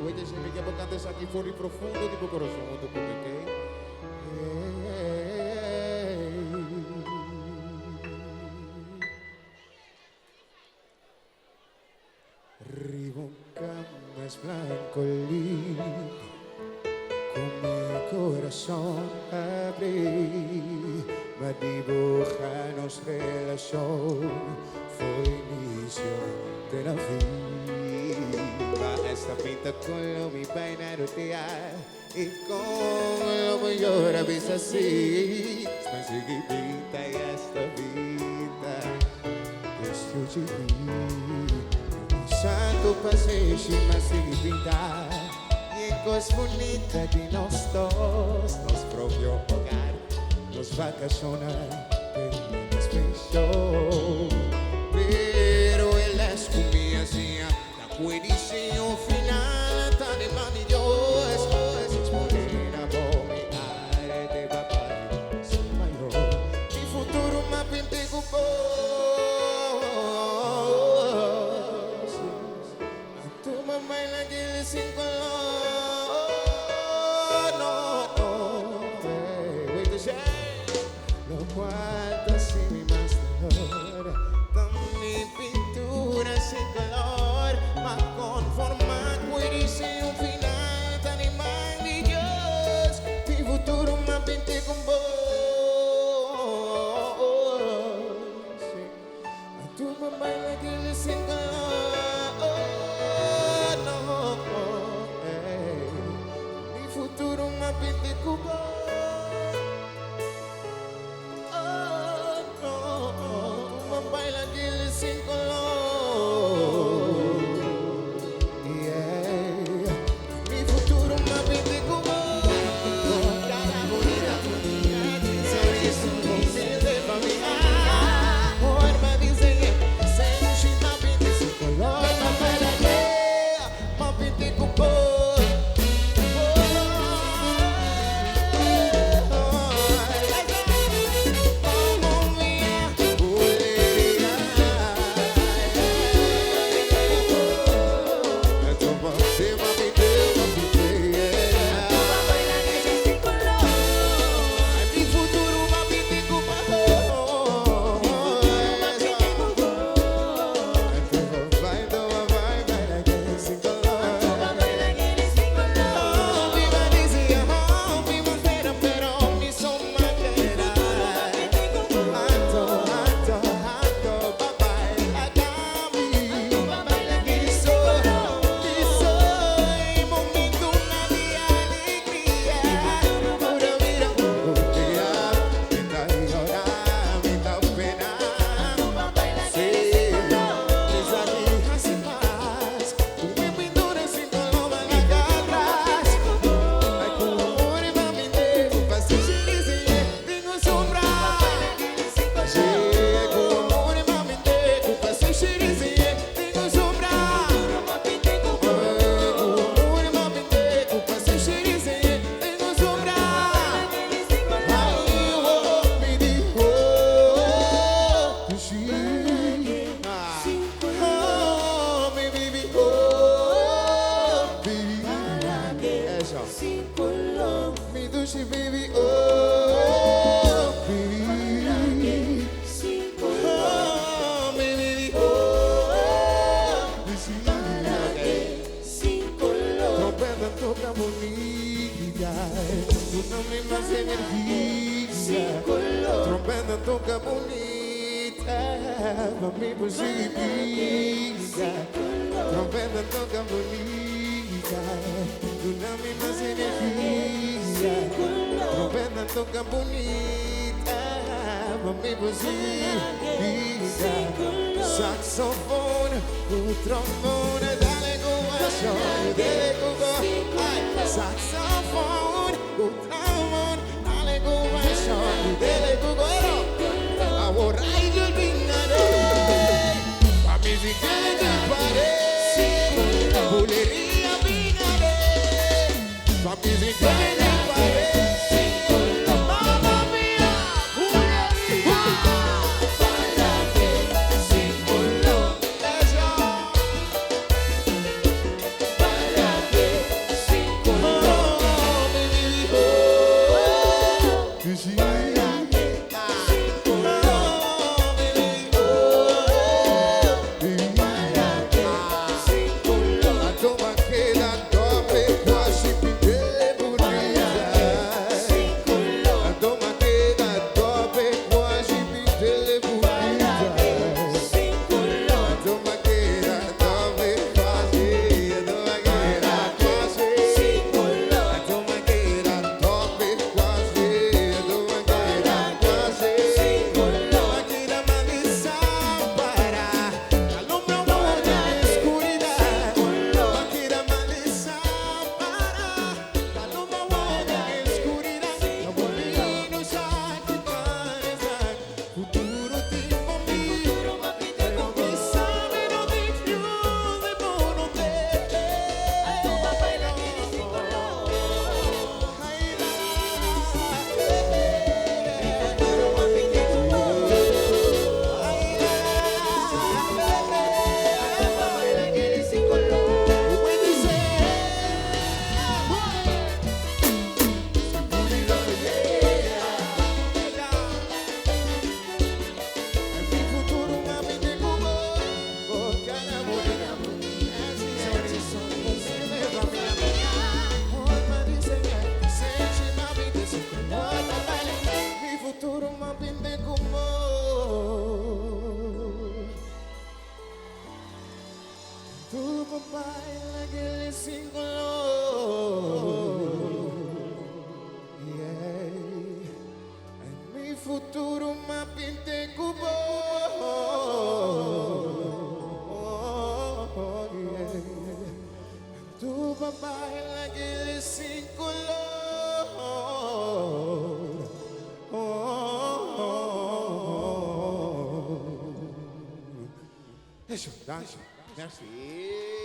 Oye, se me queda cantar aqui fuori profundo tipo coração do publiquei. Riboncama es blanco lindo, con mi corazón abrí, me dibujanos relación, fue inicio de la vida. Esta pinta con mi vaina rodear, y con lo mejor avisa así, me sigue pinta y esta vida, que estoy santo paseio, mas sem pintar. E coisa bonita de nós dois, nosso próprio hogar, nos vacacionar, terminas fechou. Pero ela es comia assim, da coedição final, tá de maravilhoso. Es morena, bom, e de papai, sem maior. E futuro, uma pinte com sin color, no, no, wait to say, lo guardas sin mi más dolor, con mi pintura sin color, ma conformar, puede un final tan maravilloso, mi futuro me pinté con vos, sí. Tu me baila que sin color. Futuro uma pinte cuba. Oh, no, uma baila de sin color. Yeah. Mi futuro uma pinte cuba. Cara bonita, sorriso de familia. Forma de ser, sente uma pinte sin color. Uma baila de, uma pinte cuba. Toca bonita, mami positiva. Trompeta toca bonita, una misma energia. Trompeta toca bonita, mami positiva. Saxofone, o trombone, dale corazón, dale corazón. Saxofone, o trombone, dale corazón, dale corazón. Ahora hay que olvidar, pa' mi siquiera paré, Buleria vinaré, pa' mi siquiera paré, mamma mia, Buleria, para que sin color, babae lagi sin color. Yeah. En mi futuro me pinté cubo. Yeah. Tu babae lagi sin color. Eso, danse. Merci.